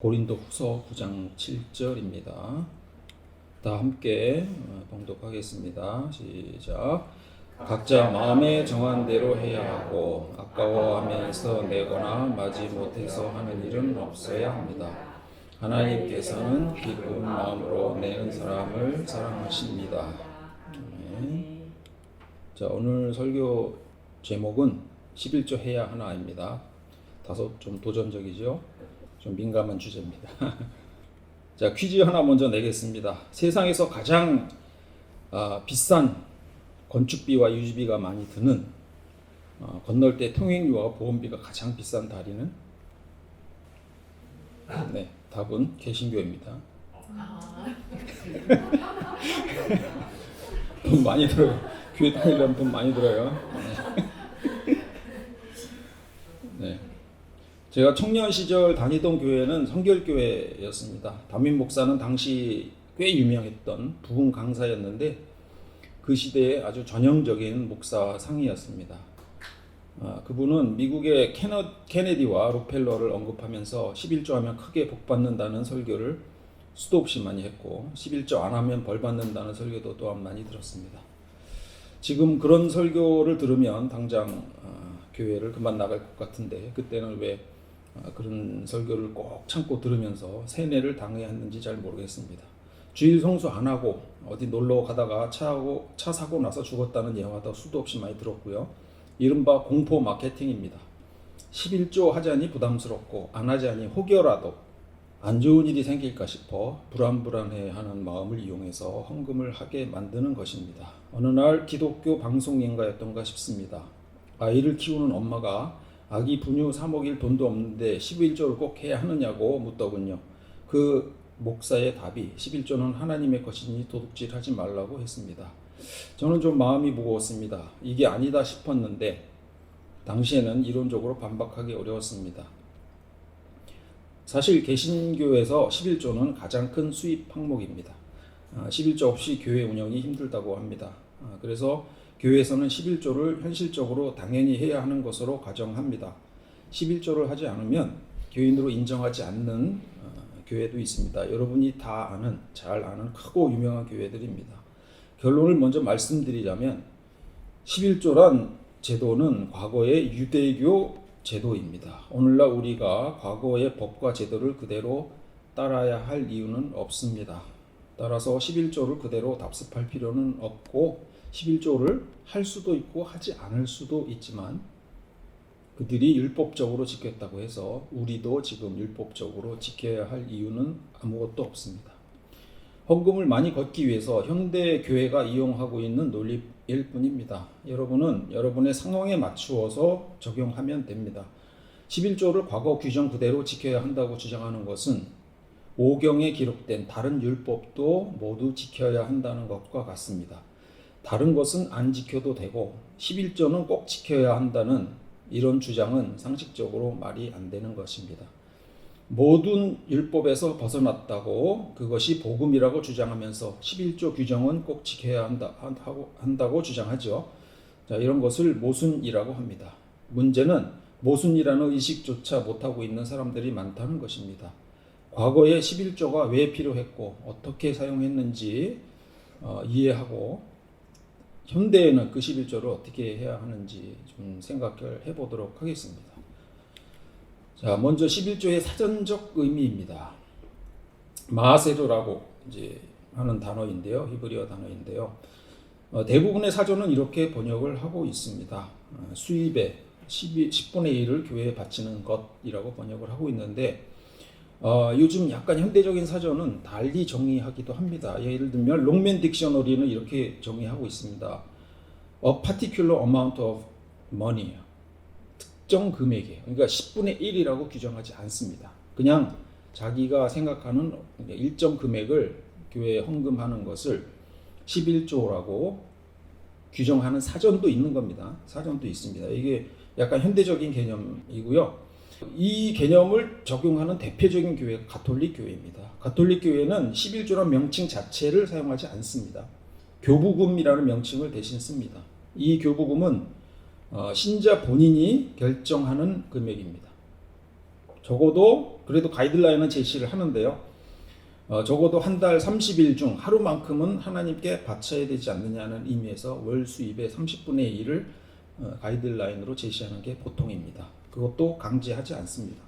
고린도후서 9장 7절입니다. 다 함께 봉독하겠습니다. 시작. 각자 마음에 정한 대로 해야 하고 아까워하면서 내거나 마지못해서 하는 일은 없어야 합니다. 하나님께서는 기쁜 마음으로 내는 사람을 사랑하십니다. 자, 오늘 설교 제목은 11조 해야 하나입니다. 다소 좀 도전적이죠? 좀 민감한 주제입니다. 자, 퀴즈 하나 먼저 내겠습니다. 세상에서 가장 비싼 건축비와 유지비가 많이 드는 건널 때 통행료와 보험비가 가장 비싼 다리는? 네, 답은 개신교입니다. 돈 많이 들어요. 교회 다니려면 돈 많이 들어요. 네. 제가 청년 시절 다니던 교회는 성결교회였습니다. 담임 목사는 당시 꽤 유명했던 부흥 강사였는데 그 시대에 아주 전형적인 목사 상이었습니다. 그분은 미국의 케네디와 록펠러를 언급하면서 11조 하면 크게 복 받는다는 설교를 수도 없이 많이 했고 11조 안 하면 벌 받는다는 설교도 또한 많이 들었습니다. 지금 그런 설교를 들으면 당장 교회를 그만 나갈 것 같은데 그때는 왜 그런 설교를 꼭 참고 들으면서 세뇌를 당했는지 잘 모르겠습니다. 주일 성수 안 하고 어디 놀러 가다가 차 사고 나서 죽었다는 예화도 수도 없이 많이 들었고요. 이른바 공포 마케팅입니다. 11조 하자니 부담스럽고 안 하자니 혹여라도 안 좋은 일이 생길까 싶어 불안해하는 마음을 이용해서 헌금을 하게 만드는 것입니다. 어느 날 기독교 방송인가였던가 싶습니다. 아이를 키우는 엄마가 아기 분유 사 먹일 돈도 없는데 11조를 꼭 해야 하느냐고 묻더군요. 그 목사의 답이 11조는 하나님의 것이니 도둑질하지 말라고 했습니다. 저는 좀 마음이 무거웠습니다. 이게 아니다 싶었는데 당시에는 이론적으로 반박하기 어려웠습니다. 사실 개신교에서 11조는 가장 큰 수입 항목입니다. 11조 없이 교회 운영이 힘들다고 합니다. 그래서 교회에서는 11조를 현실적으로 당연히 해야 하는 것으로 가정합니다. 11조를 하지 않으면 교인으로 인정하지 않는 교회도 있습니다. 여러분이 잘 아는 크고 유명한 교회들입니다. 결론을 먼저 말씀드리자면 11조란 제도는 과거의 유대교 제도입니다. 오늘날 우리가 과거의 법과 제도를 그대로 따라야 할 이유는 없습니다. 따라서 11조를 그대로 답습할 필요는 없고 11조를 할 수도 있고 하지 않을 수도 있지만 그들이 율법적으로 지켰다고 해서 우리도 지금 율법적으로 지켜야 할 이유는 아무것도 없습니다. 헌금을 많이 걷기 위해서 현대 교회가 이용하고 있는 논리일 뿐입니다. 여러분은 여러분의 상황에 맞추어서 적용하면 됩니다. 11조를 과거 규정 그대로 지켜야 한다고 주장하는 것은 오경에 기록된 다른 율법도 모두 지켜야 한다는 것과 같습니다. 다른 것은 안 지켜도 되고 11조는 꼭 지켜야 한다는 이런 주장은 상식적으로 말이 안 되는 것입니다. 모든 율법에서 벗어났다고 그것이 복음이라고 주장하면서 11조 규정은 꼭 지켜야 한다고 주장하죠. 자, 이런 것을 모순이라고 합니다. 문제는 모순이라는 의식조차 못하고 있는 사람들이 많다는 것입니다. 과거에 11조가 왜 필요했고 어떻게 사용했는지 이해하고 현대에는 그 11조를 어떻게 해야 하는지 좀 생각을 해보도록 하겠습니다. 자, 먼저 11조의 사전적 의미입니다. 마세도라고 이제 하는 단어인데요. 히브리어 단어인데요. 대부분의 사전은 이렇게 번역을 하고 있습니다. 수입의 10분의 1을 교회에 바치는 것이라고 번역을 하고 있는데 요즘 약간 현대적인 사전은 달리 정의하기도 합니다. 예를 들면 롱맨 딕셔너리는 이렇게 정의하고 있습니다. A particular amount of money. 특정 금액이에요. 그러니까 10분의 1이라고 규정하지 않습니다. 그냥 자기가 생각하는 일정 금액을 교회에 헌금하는 것을 11조라고 규정하는 사전도 있는 겁니다. 사전도 있습니다. 이게 약간 현대적인 개념이고요. 이 개념을 적용하는 대표적인 교회가 가톨릭 교회입니다. 가톨릭 교회는 11조라는 명칭 자체를 사용하지 않습니다. 교부금이라는 명칭을 대신 씁니다. 이 교부금은 신자 본인이 결정하는 금액입니다. 적어도 그래도 가이드라인은 제시를 하는데요. 적어도 한 달 30일 중 하루만큼은 하나님께 바쳐야 되지 않느냐는 의미에서 월 수입의 30분의 1을 가이드라인으로 제시하는 게 보통입니다. 그것도 강제하지 않습니다.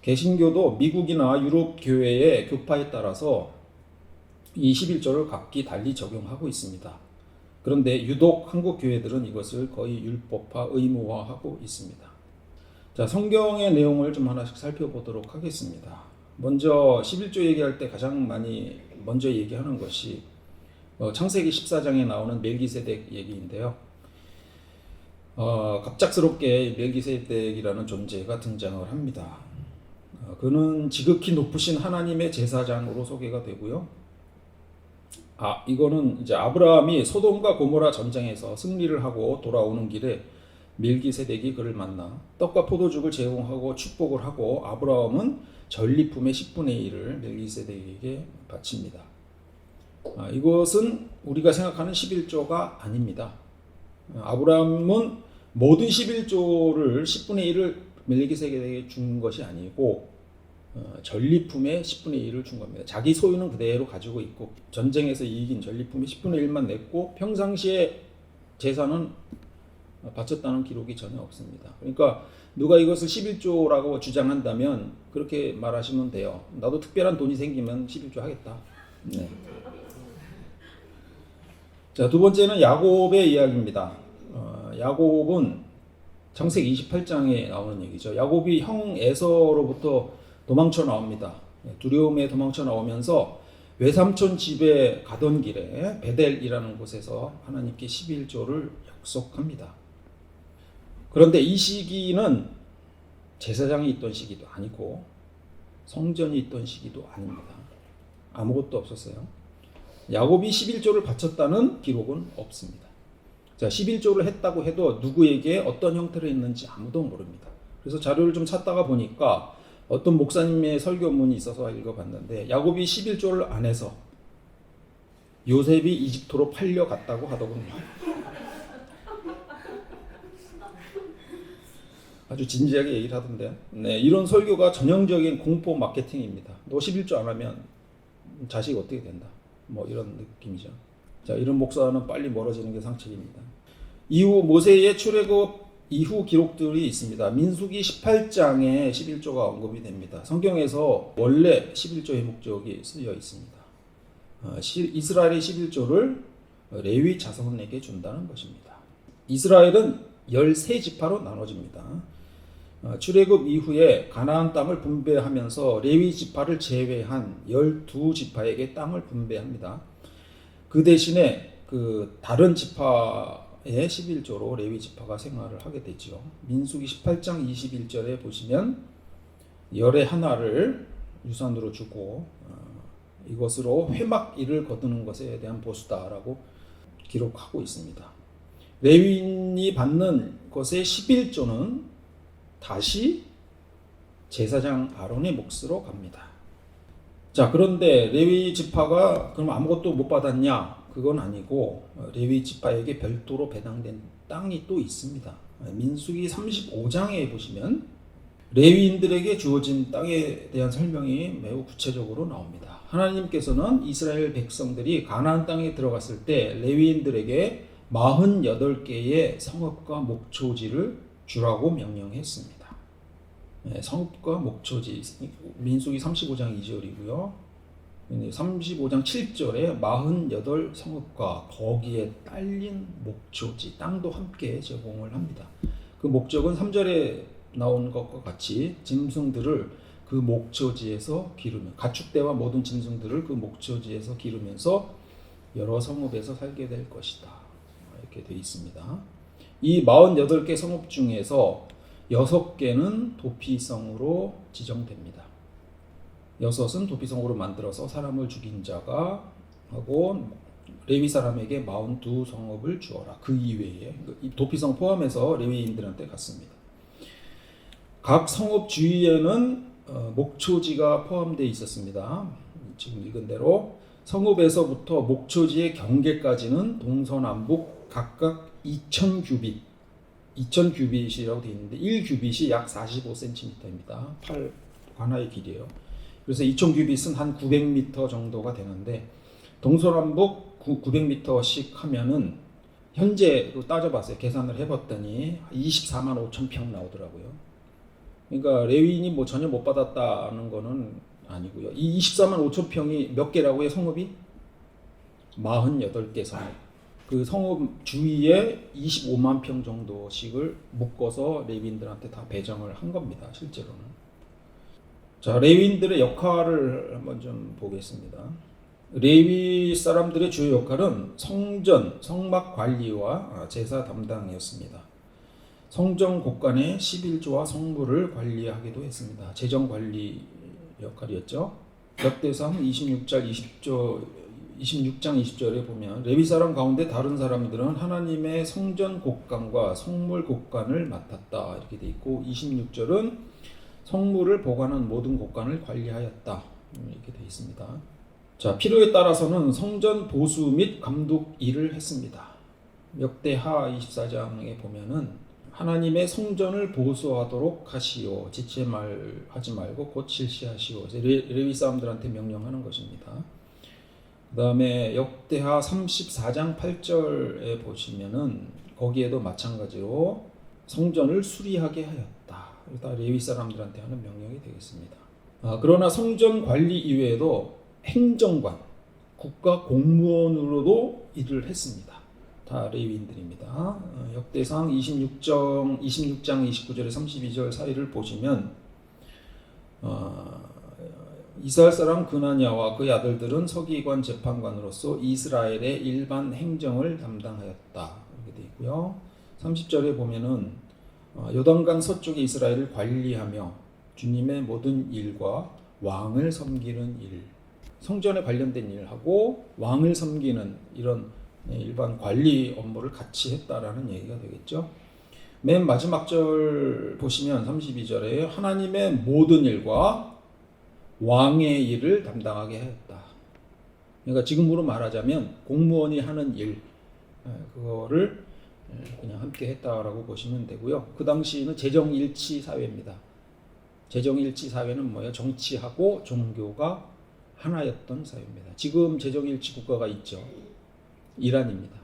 개신교도 미국이나 유럽 교회의 교파에 따라서 이 11조를 각기 달리 적용하고 있습니다. 그런데 유독 한국 교회들은 이것을 거의 율법화, 의무화하고 있습니다. 자, 성경의 내용을 좀 하나씩 살펴보도록 하겠습니다. 먼저 11조 얘기할 때 가장 많이 먼저 얘기하는 것이 창세기 14장에 나오는 멜기세덱 얘기인데요. 갑작스럽게 멜기세덱이라는 존재가 등장을 합니다. 그는 지극히 높으신 하나님의 제사장으로 소개가 되고요. 이거는 이제 아브라함이 소돔과 고모라 전쟁에서 승리를 하고 돌아오는 길에 멜기세덱이 그를 만나 떡과 포도죽을 제공하고 축복을 하고 아브라함은 전리품의 10분의 1을 멜기세덱에게 바칩니다. 이것은 우리가 생각하는 11조가 아닙니다. 아브라함은 모든 11조를 10분의 1을 멜기세덱에게 준 것이 아니고 전리품의 10분의 1을 준 겁니다. 자기 소유는 그대로 가지고 있고 전쟁에서 이긴 전리품의 10분의 1만 냈고 평상시에 재산은 바쳤다는 기록이 전혀 없습니다. 그러니까 누가 이것을 11조라고 주장한다면 그렇게 말하시면 돼요. 나도 특별한 돈이 생기면 11조 하겠다. 네. 자, 두 번째는 야곱의 이야기입니다. 야곱은 창세기 28장에 나오는 얘기죠. 야곱이 형 에서로부터 도망쳐 나옵니다. 두려움에 도망쳐 나오면서 외삼촌 집에 가던 길에 베델이라는 곳에서 하나님께 11조를 약속합니다. 그런데 이 시기는 제사장이 있던 시기도 아니고 성전이 있던 시기도 아닙니다. 아무것도 없었어요. 야곱이 11조를 바쳤다는 기록은 없습니다. 자, 11조를 했다고 해도 누구에게 어떤 형태로 했는지 아무도 모릅니다. 그래서 자료를 좀 찾다가 보니까 어떤 목사님의 설교문이 있어서 읽어봤는데 야곱이 11조를 안 해서 요셉이 이집트로 팔려갔다고 하더군요. 아주 진지하게 얘기를 하던데요. 네, 이런 설교가 전형적인 공포 마케팅입니다. 너 11조 안 하면 자식 어떻게 된다. 뭐 이런 느낌이죠. 자, 이런 목사는 빨리 멀어지는 게 상책입니다. 이후 모세의 출애굽 이후 기록들이 있습니다. 민수기 18장에 11조가 언급이 됩니다. 성경에서 원래 11조의 목적이 쓰여 있습니다. 이스라엘의 11조를 레위 자손에게 준다는 것입니다. 이스라엘은 13지파로 나눠집니다. 출애굽 이후에 가나안 땅을 분배하면서 레위 지파를 제외한 12지파에게 땅을 분배합니다. 그 대신에 그 다른 지파의 11조로 레위 지파가 생활을 하게 되죠. 민수기 18장 21절에 보시면 열의 하나를 유산으로 주고 이것으로 회막일을 거두는 것에 대한 보수다라고 기록하고 있습니다. 레위인이 받는 것의 11조는 다시 제사장 아론의 몫으로 갑니다. 자, 그런데 레위 지파가 그럼 아무것도 못 받았냐? 그건 아니고 레위 지파에게 별도로 배당된 땅이 또 있습니다. 민수기 35장에 보시면 레위인들에게 주어진 땅에 대한 설명이 매우 구체적으로 나옵니다. 하나님께서는 이스라엘 백성들이 가나안 땅에 들어갔을 때 레위인들에게 48개의 성읍과 목초지를 주라고 명령했습니다. 네, 성읍과 목초지, 민수기 35장 2절이고요. 35장 7절에 48 성읍과 거기에 딸린 목초지, 땅도 함께 제공을 합니다. 그 목적은 3절에 나온 것과 같이 짐승들을 그 목초지에서 기르며 가축대와 모든 짐승들을 그 목초지에서 기르면서 여러 성읍에서 살게 될 것이다. 이렇게 되어 있습니다. 이 48개 성읍 중에서 6개는 도피성으로 지정됩니다. 6은 도피성으로 만들어서 사람을 죽인 자가 하고 레위 사람에게 42성읍을 주어라. 그 이외에 도피성 포함해서 레위인들한테 갔습니다. 각 성읍 주위에는 목초지가 포함되어 있었습니다. 지금 읽은 대로 성읍에서부터 목초지의 경계까지는 동서남북 각각 2000규빗이라고 되어 있는데 1규빗이 약 45cm입니다. 팔 관하의 길이에요. 그래서 2,000규빗은 한 900m 정도가 되는데 동서남북 900m씩 하면은 현재로 따져봤어요. 계산을 해봤더니 24만 5천 평 나오더라고요. 그러니까 레위인이 뭐 전혀 못 받았다는 거는 아니고요. 이 24만 5천 평이 몇 개라고요? 성읍이 48개 성읍. 그 성읍 주위에 25만 평 정도씩을 묶어서 레위인들한테 다 배정을 한 겁니다. 실제로는. 자, 레위인들의 역할을 한번 좀 보겠습니다. 레위 사람들의 주요 역할은 성전, 성막 관리와 제사 담당이었습니다. 성전 곳간의 11조와 성물을 관리하기도 했습니다. 재정 관리 역할이었죠. 역대상 26장 20절에 보면 레위 사람 가운데 다른 사람들은 하나님의 성전 곳간과 성물 곳간을 맡았다 이렇게 돼 있고 26절은 성물을 보관한 모든 곳간을 관리하였다 이렇게 돼 있습니다. 자, 필요에 따라서는 성전 보수 및 감독 일을 했습니다. 역대하 24장에 보면은 하나님의 성전을 보수하도록 하시오. 지체하지 말고 곧 실시하시오. 레위 사람들한테 명령하는 것입니다. 그 다음에 역대하 34장 8절에 보시면은 거기에도 마찬가지로 성전을 수리하게 하였다. 다 레위 사람들한테 하는 명령이 되겠습니다. 그러나 성전 관리 이외에도 행정관, 국가 공무원으로도 일을 했습니다. 다 레위인들입니다. 역대상 26장 29절에 32절 사이를 보시면 이스라엘 사람 그나냐와 그의 아들들은 서기관 재판관으로서 이스라엘의 일반 행정을 담당하였다. 이렇게 되어 있고요. 30절에 보면은 요단강 서쪽에 이스라엘을 관리하며 주님의 모든 일과 왕을 섬기는 일, 성전에 관련된 일하고 왕을 섬기는 이런 일반 관리 업무를 같이 했다라는 얘기가 되겠죠. 맨 마지막 절 보시면 32절에 하나님의 모든 일과 왕의 일을 담당하게 하였다. 그러니까 지금으로 말하자면 공무원이 하는 일 그거를 그냥 함께 했다라고 보시면 되고요. 그 당시에는 재정일치 사회입니다. 재정일치 사회는 뭐예요? 정치하고 종교가 하나였던 사회입니다. 지금 재정일치 국가가 있죠. 이란입니다.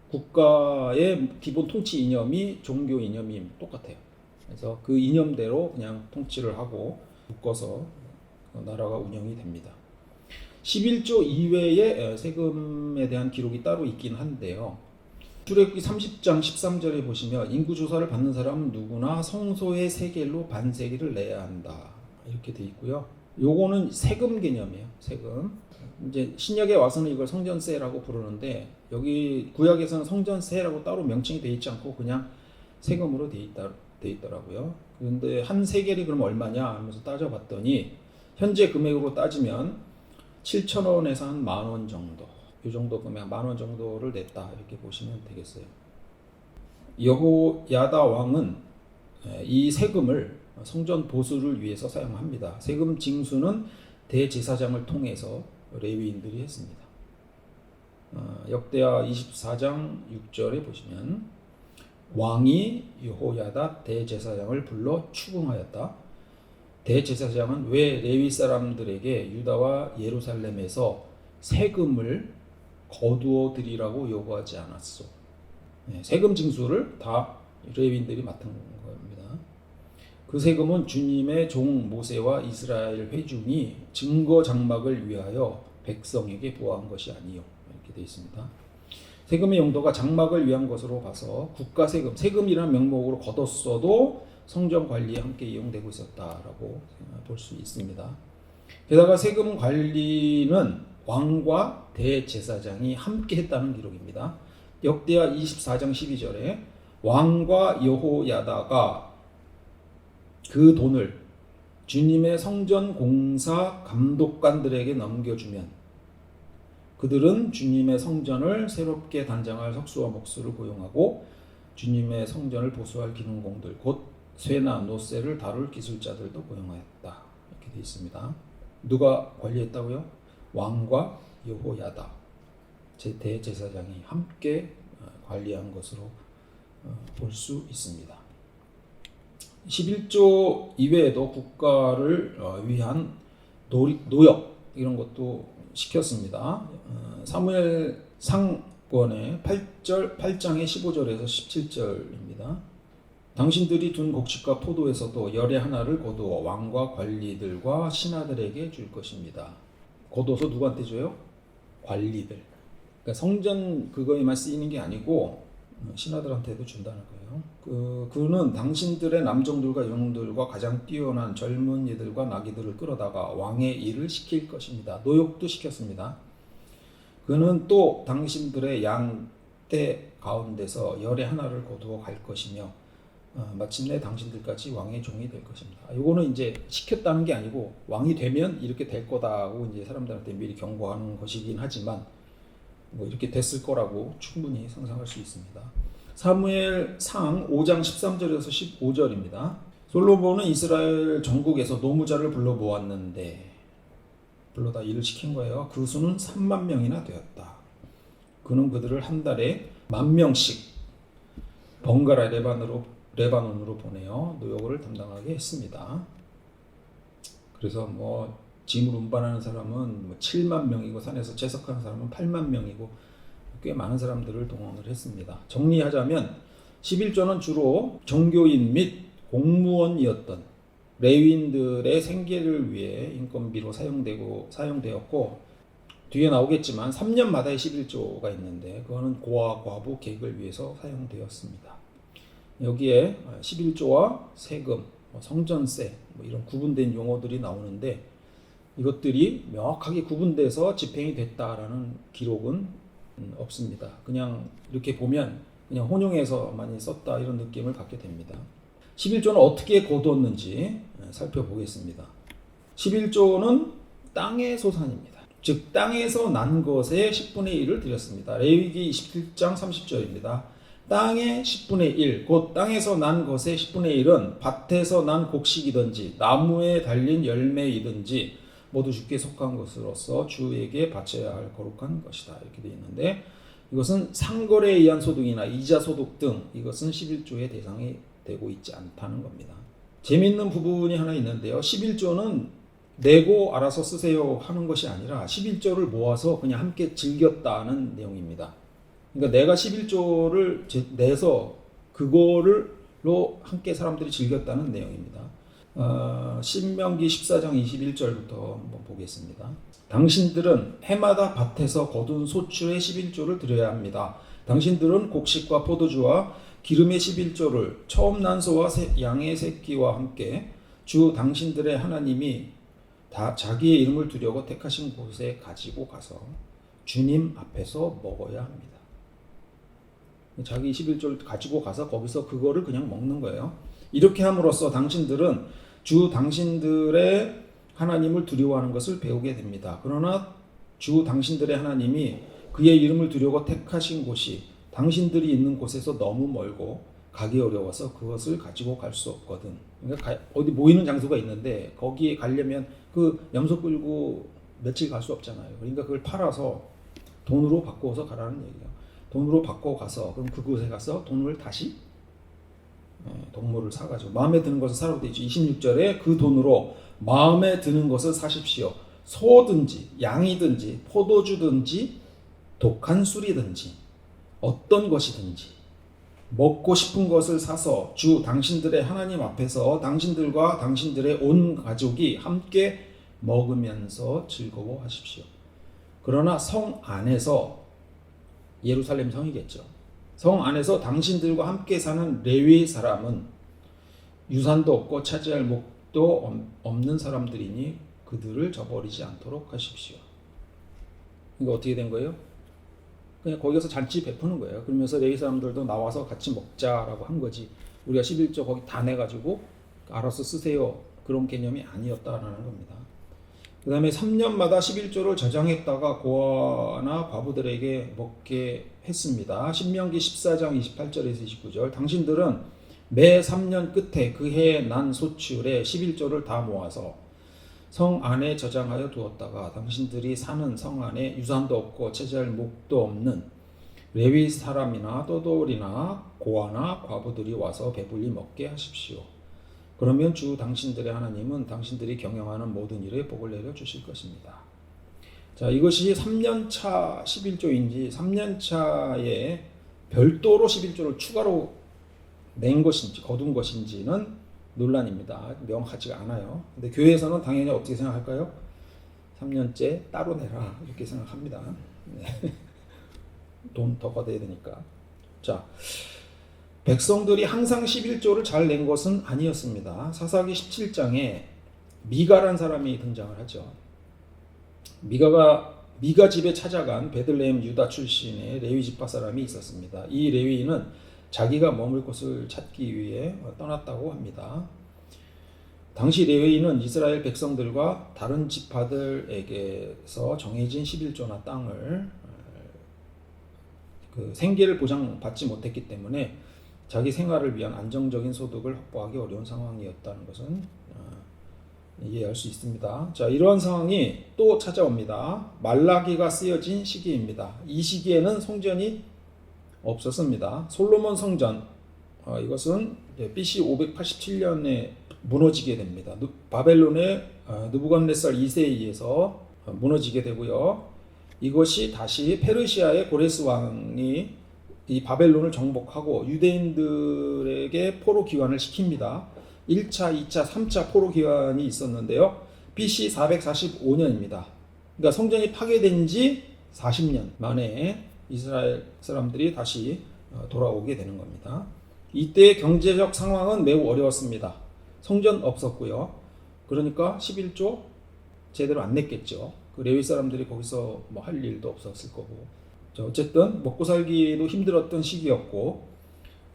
국가의 기본 통치 이념이 종교 이념이 똑같아요. 그래서 그 이념대로 그냥 통치를 하고 묶어서 나라가 운영이 됩니다. 11조 이외에 세금에 대한 기록이 따로 있긴 한데요. 출애굽기 30장 13절에 보시면 인구조사를 받는 사람은 누구나 성소의 세겔로 반세겔을 내야 한다. 이렇게 돼 있고요. 요거는 세금 개념이에요. 세금. 이제 신약에 와서는 이걸 성전세라고 부르는데 여기 구약에서는 성전세라고 따로 명칭이 돼 있지 않고 그냥 세금으로 돼 있더라고요. 그런데 한 세겔이 그럼 얼마냐 하면서 따져봤더니 현재 금액으로 따지면 7,000원에서 한 10,000원 정도, 이 정도 금액 10,000원 정도를 냈다 이렇게 보시면 되겠어요. 여호야다 왕은 이 세금을 성전 보수를 위해서 사용합니다. 세금 징수는 대제사장을 통해서 레위인들이 했습니다. 역대하 24장 6절에 보시면 왕이 여호야다 대제사장을 불러 추궁하였다. 대제사장은 왜 레위 사람들에게 유다와 예루살렘에서 세금을 거두어 드리라고 요구하지 않았소? 세금 징수를 다 레위인들이 맡은 겁니다. 그 세금은 주님의 종 모세와 이스라엘 회중이 증거 장막을 위하여 백성에게 보호한 것이 아니요. 이렇게 되어 있습니다. 세금의 용도가 장막을 위한 것으로 봐서 국가 세금, 세금이라는 명목으로 걷었어도 성전 관리에 함께 이용되고 있었다라고 볼 수 있습니다. 게다가 세금 관리는 왕과 대제사장이 함께 했다는 기록입니다. 역대하 24장 12절에 왕과 여호야다가 그 돈을 주님의 성전 공사 감독관들에게 넘겨주면 그들은 주님의 성전을 새롭게 단장할 석수와 목수를 고용하고 주님의 성전을 보수할 기능공들 곧 쇠나 노쇠를 다룰 기술자들도 고용하였다. 이렇게 되어 있습니다. 누가 관리했다고요? 왕과 여호야다 대제사장이 함께 관리한 것으로 볼 수 있습니다. 11조 이외에도 국가를 위한 노역 이런 것도 시켰습니다. 사무엘 상권의 8장의 15절에서 17절입니다. 당신들이 둔 곡식과 포도에서도 열의 하나를 거두어 왕과 관리들과 신하들에게 줄 것입니다. 거둬서 누구한테 줘요? 관리들. 그러니까 성전 그거에만 쓰이는 게 아니고 신하들한테도 준다는 거예요. 그는 당신들의 남종들과 여종들과 가장 뛰어난 젊은이들과 나귀들을 끌어다가 왕의 일을 시킬 것입니다. 노역도 시켰습니다. 그는 또 당신들의 양떼 가운데서 열의 하나를 거두어 갈 것이며 마침내 당신들까지 왕의 종이 될 것입니다. 이거는 이제 시켰다는 게 아니고 왕이 되면 이렇게 될 거다고 이제 사람들한테 미리 경고하는 것이긴 하지만 뭐 이렇게 됐을 거라고 충분히 상상할 수 있습니다. 사무엘 상 5장 13절에서 15절입니다. 솔로몬은 이스라엘 전국에서 노무자를 불러 모았는데 불러다 일을 시킨 거예요. 그 수는 3만 명이나 되었다. 그는 그들을 한 달에 10,000명씩 번갈아 레바논으로 보내어 노역을 담당하게 했습니다. 그래서 뭐 짐을 운반하는 사람은 7만 명이고 산에서 채석하는 사람은 8만 명이고 꽤 많은 사람들을 동원을 했습니다. 정리하자면 11조는 주로 종교인 및 공무원이었던 레위인들의 생계를 위해 인건비로 사용되었고 뒤에 나오겠지만 3년마다의 11조가 있는데 그거는 고아 과부 계획을 위해서 사용되었습니다. 여기에 11조와 세금, 성전세 이런 구분된 용어들이 나오는데 이것들이 명확하게 구분돼서 집행이 됐다라는 기록은 없습니다. 그냥 이렇게 보면 그냥 혼용해서 많이 썼다 이런 느낌을 갖게 됩니다. 11조는 어떻게 거두었는지 살펴보겠습니다. 11조는 땅의 소산입니다. 즉 땅에서 난 것의 10분의 1을 드렸습니다. 레위기 27장 30절입니다. 땅의 10분의 1, 곧 땅에서 난 것의 10분의 1은 밭에서 난 곡식이든지 나무에 달린 열매이든지 모두 주께 속한 것으로서 주에게 바쳐야 할 거룩한 것이다. 이렇게 되어 있는데 이것은 상거래에 의한 소득이나 이자 소득 등 이것은 11조의 대상이 되고 있지 않다는 겁니다. 재미있는 부분이 하나 있는데요. 11조는 내고 알아서 쓰세요 하는 것이 아니라 11조를 모아서 그냥 함께 즐겼다는 내용입니다. 그러니까 내가 11조를 내서 그거를로 함께 사람들이 즐겼다는 내용입니다. 신명기 14장 21절부터 한번 보겠습니다. 당신들은 해마다 밭에서 거둔 소출의 11조를 드려야 합니다. 당신들은 곡식과 포도주와 기름의 11조를 처음 난 소와 양의 새끼와 함께 주 당신들의 하나님이 다 자기의 이름을 두려고 택하신 곳에 가지고 가서 주님 앞에서 먹어야 합니다. 자기 11조를 가지고 가서 거기서 그거를 그냥 먹는 거예요. 이렇게 함으로써 당신들은 주 당신들의 하나님을 두려워하는 것을 배우게 됩니다. 그러나 주 당신들의 하나님이 그의 이름을 두려워 택하신 곳이 당신들이 있는 곳에서 너무 멀고 가기 어려워서 그것을 가지고 갈 수 없거든. 그러니까 어디 모이는 장소가 있는데 거기에 가려면 그 염소 끌고 며칠 갈 수 없잖아요. 그러니까 그걸 팔아서 돈으로 바꿔서 가라는 얘기예요. 돈으로 바꿔 가서 그럼 그곳에 가서 돈을 다시 동물을 사가지고 마음에 드는 것을 사라고 되어 있죠. 26절에 그 돈으로 마음에 드는 것을 사십시오. 소든지 양이든지 포도주든지 독한 술이든지 어떤 것이든지 먹고 싶은 것을 사서 주 당신들의 하나님 앞에서 당신들과 당신들의 온 가족이 함께 먹으면서 즐거워하십시오. 그러나 성 안에서 예루살렘 성이겠죠. 성 안에서 당신들과 함께 사는 레위 사람은 유산도 없고 차지할 목도 없는 사람들이니 그들을 저버리지 않도록 하십시오. 이거 어떻게 된 거예요? 그냥 거기 가서 잔치 베푸는 거예요. 그러면서 레위 사람들도 나와서 같이 먹자라고 한 거지. 우리가 11조 거기 다 내가지고 알아서 쓰세요. 그런 개념이 아니었다라는 겁니다. 그 다음에 3년마다 11조를 저장했다가 고아나 과부들에게 먹게 했습니다. 신명기 14장 28절에서 29절 당신들은 매 3년 끝에 그 해에 난 소출의 11조를 다 모아서 성 안에 저장하여 두었다가 당신들이 사는 성 안에 유산도 없고 차지할 목도 없는 레위 사람이나 또돌이나 고아나 과부들이 와서 배불리 먹게 하십시오. 그러면 주 당신들의 하나님은 당신들이 경영하는 모든 일에 복을 내려 주실 것입니다. 자, 이것이 3년차 11조인지 3년차에 별도로 11조를 추가로 낸 것인지 거둔 것인지는 논란입니다. 명확하지가 않아요. 근데 교회에서는 당연히 어떻게 생각할까요? 3년째 따로 내라 이렇게 생각합니다. 네. 돈 더 걷어야 되니까. 자, 백성들이 항상 11조를 잘 낸 것은 아니었습니다. 사사기 17장에 미가란 사람이 등장을 하죠. 미가 집에 찾아간 베들레헴 유다 출신의 레위 지파 사람이 있었습니다. 이 레위인은 자기가 머물 곳을 찾기 위해 떠났다고 합니다. 당시 레위인은 이스라엘 백성들과 다른 지파들에게서 정해진 11조나 땅을 생계를 보장받지 못했기 때문에 자기 생활을 위한 안정적인 소득을 확보하기 어려운 상황이었다는 것은 이해할 수 있습니다. 자, 이러한 상황이 또 찾아옵니다. 말라기가 쓰여진 시기입니다. 이 시기에는 성전이 없었습니다. 솔로몬 성전, 이것은 BC 587년에 무너지게 됩니다. 바벨론의 느부갓네살 2세에 의해서 무너지게 되고요. 이것이 다시 페르시아의 고레스 왕이 이 바벨론을 정복하고 유대인들에게 포로 귀환을 시킵니다. 1차, 2차, 3차 포로 귀환이 있었는데요. BC 445년입니다. 그러니까 성전이 파괴된 지 40년 만에 이스라엘 사람들이 다시 돌아오게 되는 겁니다. 이때 경제적 상황은 매우 어려웠습니다. 성전 없었고요. 그러니까 11조 제대로 안 냈겠죠. 그 레위 사람들이 거기서 뭐 할 일도 없었을 거고. 자, 어쨌든 먹고 살기도 힘들었던 시기였고,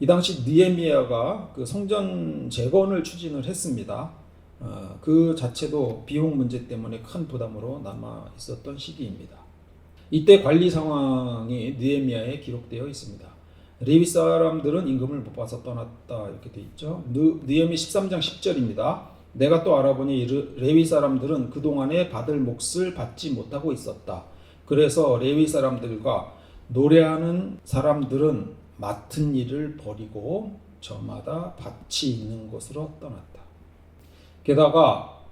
이 당시 느헤미야가 그 성전 재건을 추진을 했습니다. 그 자체도 비용 문제 때문에 큰 부담으로 남아 있었던 시기입니다. 이때 관리 상황이 느헤미야에 기록되어 있습니다. 레위 사람들은 임금을 못 받아서 떠났다 이렇게 돼 있죠. 느헤미 13장 10절입니다. 내가 또 알아보니 레위 사람들은 그동안에 받을 몫을 받지 못하고 있었다. 그래서 레위 사람들과 노래하는 사람들은 맡은 일을 버리고 저마다 밭이 있는 곳으로 떠났다. 게다가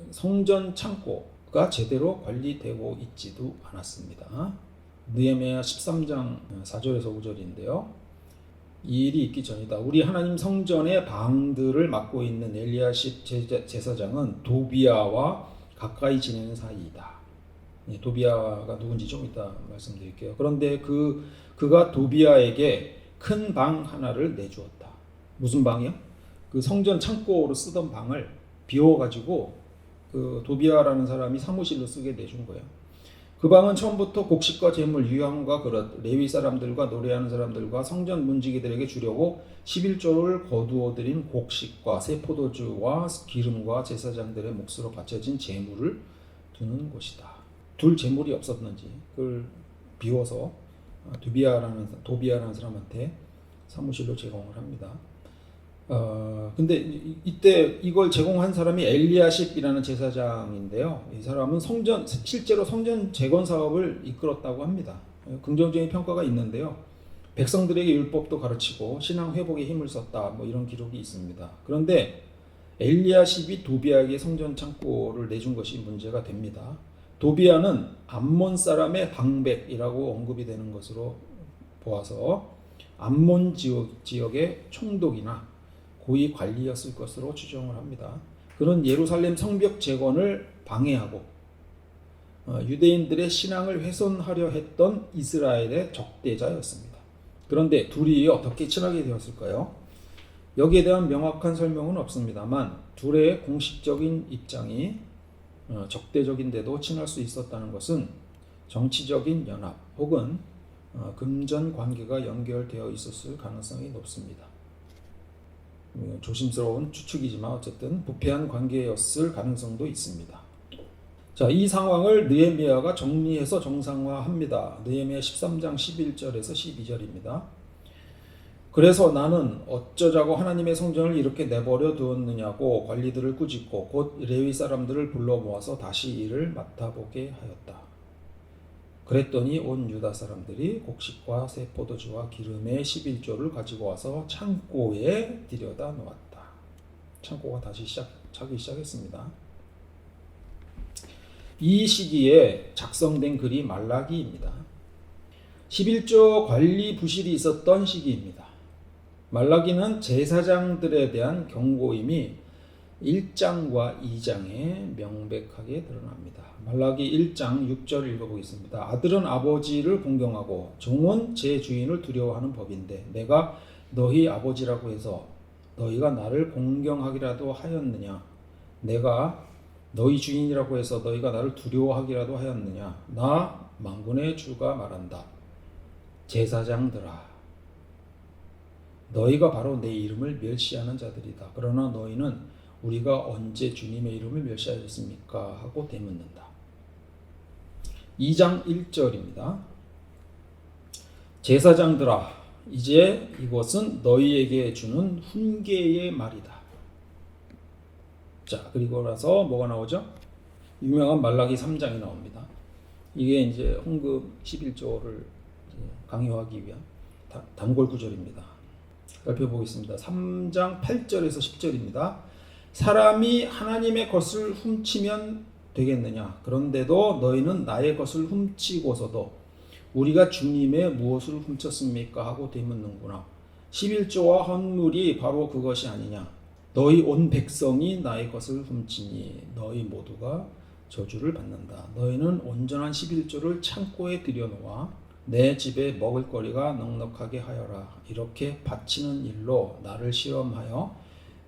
성전 창고가 제대로 관리되고 있지도 않았습니다. 느헤미야 13장 4절에서 5절인데요. 이 일이 있기 전이다. 우리 하나님 성전의 방들을 맡고 있는 엘리야십 제사장은 도비야와 가까이 지내는 사이이다. 도비야가 누군지 좀 이따 말씀드릴게요. 그런데 그가 도비야에게 큰 방 하나를 내주었다. 무슨 방이요? 그 성전 창고로 쓰던 방을 비워가지고 그 도비야라는 사람이 사무실로 쓰게 내준 거예요. 그 방은 처음부터 곡식과 재물, 유향과 그릇, 레위 사람들과 노래하는 사람들과 성전 문지기들에게 주려고 11조를 거두어 들인 곡식과 새 포도주와 기름과 제사장들의 몫으로 바쳐진 재물을 두는 곳이다. 둘 재물이 없었는지 그걸 비워서 도비야라는 사람한테 사무실로 제공을 합니다. 근데 이때 이걸 제공한 사람이 엘리야십이라는 제사장인데요. 이 사람은 실제로 성전 재건 사업을 이끌었다고 합니다. 긍정적인 평가가 있는데요. 백성들에게 율법도 가르치고 신앙 회복에 힘을 썼다. 뭐 이런 기록이 있습니다. 그런데 엘리야십이 도비야에게 성전 창고를 내준 것이 문제가 됩니다. 도비야는 암몬 사람의 방백이라고 언급이 되는 것으로 보아서 암몬 지역의 총독이나 고위 관리였을 것으로 추정을 합니다. 그는 예루살렘 성벽 재건을 방해하고 유대인들의 신앙을 훼손하려 했던 이스라엘의 적대자였습니다. 그런데 둘이 어떻게 친하게 되었을까요? 여기에 대한 명확한 설명은 없습니다만 둘의 공식적인 입장이 적대적인데도 친할 수 있었다는 것은 정치적인 연합 혹은 금전 관계가 연결되어 있었을 가능성이 높습니다. 조심스러운 추측이지만 어쨌든 부패한 관계였을 가능성도 있습니다. 자, 이 상황을 느헤미야가 정리해서 정상화합니다. 느헤미야 13장 11절에서 12절입니다. 그래서 나는 어쩌자고 하나님의 성전을 이렇게 내버려 두었느냐고 관리들을 꾸짖고 곧 레위 사람들을 불러 모아서 다시 일을 맡아보게 하였다. 그랬더니 온 유다 사람들이 곡식과 새 포도주와 기름의 11조를 가지고 와서 창고에 들여다 놓았다. 창고가 다시 차기 시작했습니다. 이 시기에 작성된 글이 말라기입니다. 11조 관리 부실이 있었던 시기입니다. 말라기는 제사장들에 대한 경고임이 1장과 2장에 명백하게 드러납니다. 말라기 1장 6절 읽어보겠습니다. 아들은 아버지를 공경하고 종은 제 주인을 두려워하는 법인데 내가 너희 아버지라고 해서 너희가 나를 공경하기라도 하였느냐? 내가 너희 주인이라고 해서 너희가 나를 두려워하기라도 하였느냐? 나 만군의 주가 말한다. 제사장들아, 너희가 바로 내 이름을 멸시하는 자들이다. 그러나 너희는 우리가 언제 주님의 이름을 멸시하였습니까? 하고 되묻는다. 2장 1절입니다. 제사장들아, 이제 이것은 너희에게 주는 훈계의 말이다. 자, 그리고 나서 뭐가 나오죠? 유명한 말라기 3장이 나옵니다. 이게 이제 헌금 11조를 강요하기 위한 단골 구절입니다. 살펴보겠습니다. 3장 8절에서 10절입니다. 사람이 하나님의 것을 훔치면 되겠느냐? 그런데도 너희는 나의 것을 훔치고서도 우리가 주님의 무엇을 훔쳤습니까? 하고 되묻는구나. 11조와 헌물이 바로 그것이 아니냐? 너희 온 백성이 나의 것을 훔치니 너희 모두가 저주를 받는다. 너희는 온전한 11조를 창고에 들여놓아 내 집에 먹을거리가 넉넉하게 하여라. 이렇게 바치는 일로 나를 시험하여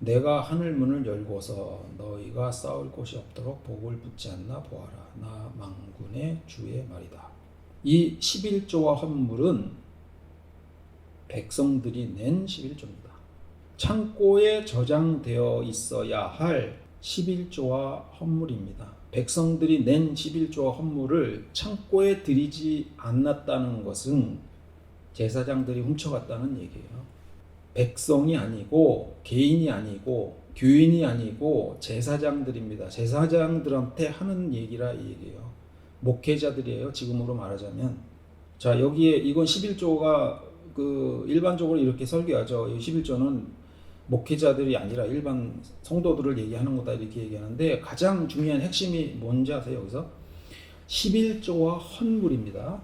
내가 하늘 문을 열고서 너희가 싸울 곳이 없도록 복을 붙지 않나 보아라. 나 만군의 주의 말이다. 이 11조와 헌물은 백성들이 낸 11조입니다. 창고에 저장되어 있어야 할 11조와 헌물입니다. 백성들이 낸 11조와 헌물을 창고에 들이지 않았다는 것은 제사장들이 훔쳐갔다는 얘기예요. 백성이 아니고 개인이 아니고 교인이 아니고 제사장들입니다. 제사장들한테 하는 얘기라 이 얘기예요. 목회자들이에요. 지금으로 말하자면. 자, 여기에 이건 11조가 일반적으로 이렇게 설교하죠. 11조는 목회자들이 아니라 일반 성도들을 얘기하는 거다 이렇게 얘기하는데 가장 중요한 핵심이 뭔지 아세요? 여기서 11조와 헌물입니다.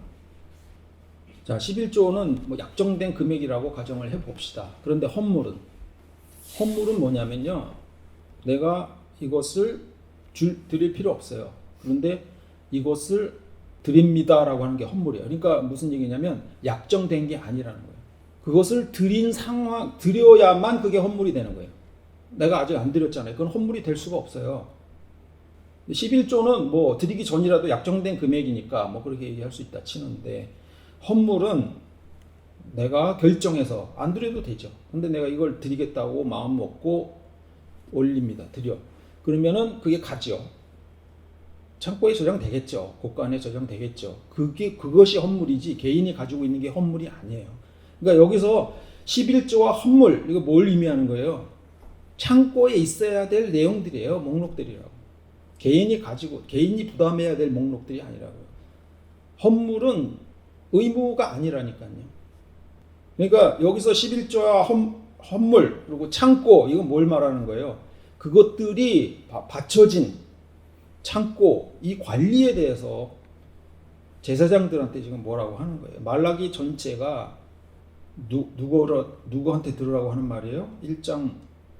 자, 11조는 뭐 약정된 금액이라고 가정을 해봅시다. 그런데 헌물은 뭐냐면요. 내가 이것을 드릴 필요 없어요. 그런데 이것을 드립니다라고 하는 게 헌물이에요. 그러니까 무슨 얘기냐면 약정된 게 아니라는 거예요. 그것을 드린 상황, 드려야만 그게 헌물이 되는 거예요. 내가 아직 안 드렸잖아요. 그건 헌물이 될 수가 없어요. 11조는 뭐 드리기 전이라도 약정된 금액이니까 뭐 그렇게 얘기할 수 있다 치는데 헌물은 내가 결정해서 안 드려도 되죠. 근데 내가 이걸 드리겠다고 마음 먹고 올립니다. 드려. 그러면은 그게 가죠. 창고에 저장되겠죠. 곳간에 저장되겠죠. 그것이 헌물이지 개인이 가지고 있는 게 헌물이 아니에요. 그러니까 여기서 11조와 헌물 이거 뭘 의미하는 거예요? 창고에 있어야 될 내용들이에요. 목록들이라고. 개인이 부담해야 될 목록들이 아니라고요. 헌물은 의무가 아니라니까요. 그러니까 여기서 11조와 헌물 그리고 창고 이건 뭘 말하는 거예요? 그것들이 받쳐진 창고 이 관리에 대해서 제사장들한테 지금 뭐라고 하는 거예요? 말라기 전체가 누구한테 들으라고 하는 말이에요? 1장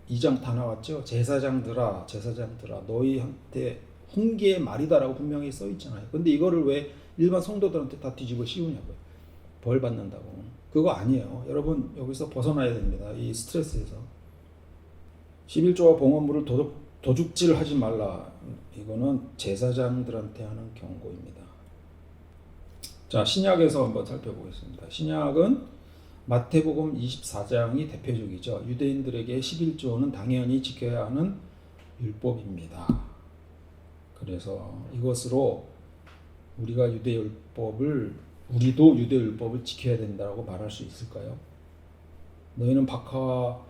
2장 다 나왔죠. 제사장들아 너희한테 훈계의 말이다라고 분명히 써 있잖아요. 근데 이거를 왜 일반 성도들한테 다 뒤집어 씌우냐고요. 벌 받는다고. 그거 아니에요. 여러분 여기서 벗어나야 됩니다. 이 스트레스에서. 11조와 봉헌물을 도둑질 하지 말라. 이거는 제사장들한테 하는 경고입니다. 자, 신약에서 한번 살펴보겠습니다. 신약은 마태복음 24장이 대표적이죠. 유대인들에게 11조는 당연히 지켜야 하는 율법입니다. 그래서 이것으로 우리도 유대율법을 지켜야 된다고 말할 수 있을까요? 너희는 박하와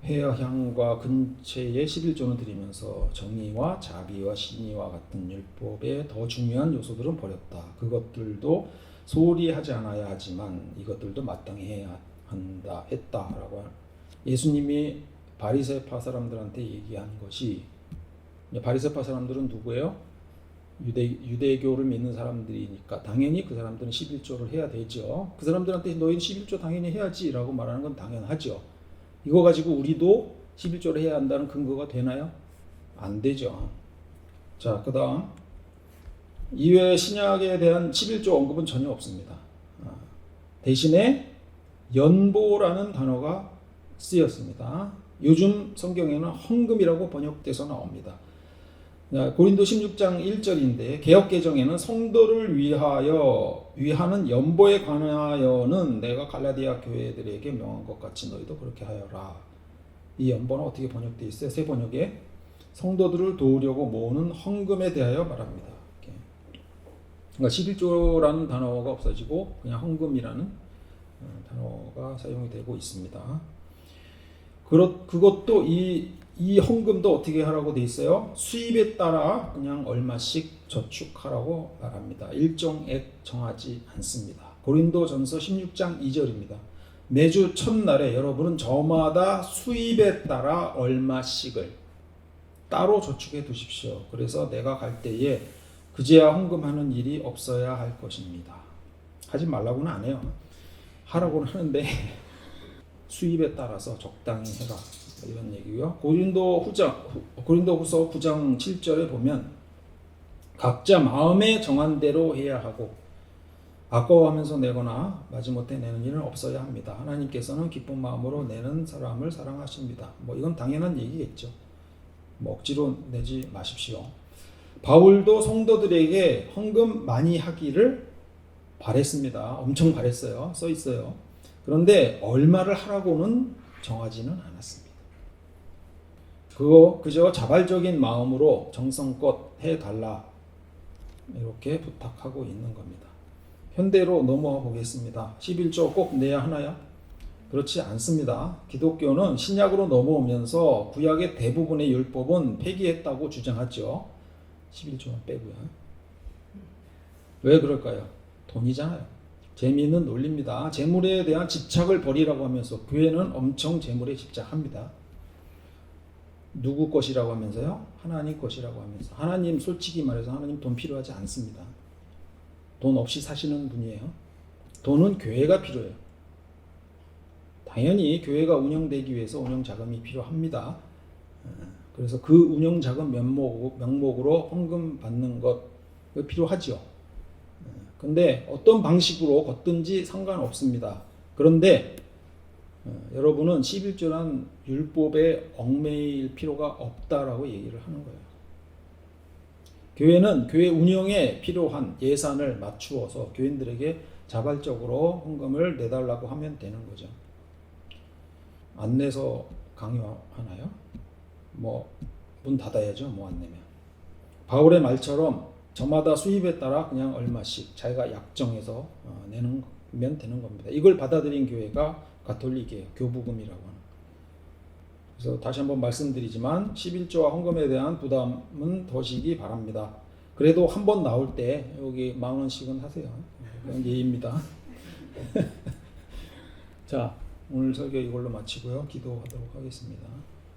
회와 향과 근체에 11조는 드리면서 정의와 자비와 신의와 같은 율법의 더 중요한 요소들은 버렸다. 그것들도 소홀히 하지 않아야 하지만 이것들도 마땅히 해야 했다라고 예수님이 바리새파 사람들한테 얘기한 것이, 바리새파 사람들은 누구예요? 유대교를 믿는 사람들이니까 당연히 그 사람들은 11조를 해야 되죠. 그 사람들한테 너희는 11조 당연히 해야지라고 말하는 건 당연하죠. 이거 가지고 우리도 11조를 해야 한다는 근거가 되나요? 안 되죠. 자, 그 다음 이외에 신약에 대한 11조 언급은 전혀 없습니다. 대신에 연보라는 단어가 쓰였습니다. 요즘 성경에는 헌금이라고 번역돼서 나옵니다. 고린도 16장 1절인데 개역개정에는 성도를 위하는 연보에 관하여는 내가 갈라디아 교회들에게 명한 것 같이 너희도 그렇게 하여라. 이 연보는 어떻게 번역되어 있어요? 새 번역에 성도들을 도우려고 모으는 헌금에 대하여 말합니다. 그러니까 11조라는 단어가 없어지고 그냥 헌금이라는 단어가 사용이 되고 있습니다. 그것도 이 헌금도 어떻게 하라고 돼 있어요? 수입에 따라 그냥 얼마씩 저축하라고 말합니다. 일정액 정하지 않습니다. 고린도전서 16장 2절입니다. 매주 첫날에 여러분은 저마다 수입에 따라 얼마씩을 따로 저축해 두십시오. 그래서 내가 갈 때에 그제야 헌금하는 일이 없어야 할 것입니다. 하지 말라고는 안 해요. 하라고는 하는데 수입에 따라서 적당히 해라. 이런 얘기고요. 고린도후서 9장 7절에 보면 각자 마음에 정한 대로 해야 하고 아까워하면서 내거나 마지못해 내는 일은 없어야 합니다. 하나님께서는 기쁜 마음으로 내는 사람을 사랑하십니다. 이건 당연한 얘기겠죠. 억지로 내지 마십시오. 바울도 성도들에게 헌금 많이 하기를 바랬습니다. 엄청 바랬어요. 써 있어요. 그런데 얼마를 하라고는 정하지는 않았습니다. 그저 자발적인 마음으로 정성껏 해달라 이렇게 부탁하고 있는 겁니다. 현대로 넘어가 보겠습니다. 11조 꼭 내야 하나요? 그렇지 않습니다. 기독교는 신약으로 넘어오면서 구약의 대부분의 율법은 폐기했다고 주장하죠. 11조만 빼고요. 왜 그럴까요? 돈이잖아요. 재미있는 논리입니다. 재물에 대한 집착을 버리라고 하면서 교회는 엄청 재물에 집착합니다. 누구 것이라고 하면서요? 하나님 것이라고 하면서. 하나님, 솔직히 말해서 하나님 돈 필요하지 않습니다. 돈 없이 사시는 분이에요. 돈은 교회가 필요해요. 당연히 교회가 운영되기 위해서 운영자금이 필요합니다. 그래서 그 운영자금 명목으로 헌금 받는 것 필요하죠. 근데 어떤 방식으로 걷든지 상관없습니다. 그런데 여러분은 11조란 율법에 얽매일 필요가 없다라고 얘기를 하는 거예요. 교회는 교회 운영에 필요한 예산을 맞추어서 교인들에게 자발적으로 헌금을 내달라고 하면 되는 거죠. 안 내서 강요하나요? 문 닫아야죠. 안 내면. 바울의 말처럼 저마다 수입에 따라 그냥 얼마씩 자기가 약정해서 내면 되는 겁니다. 이걸 받아들인 교회가 가톨릭이에요. 교부금이라고 하는. 그래서 다시 한번 말씀드리지만 11조와 헌금에 대한 부담은 더시기 바랍니다. 그래도 한 번 나올 때 여기 10,000원씩은 하세요. 그건 예의입니다. 자, 오늘 설교 이걸로 마치고요. 기도하도록 하겠습니다.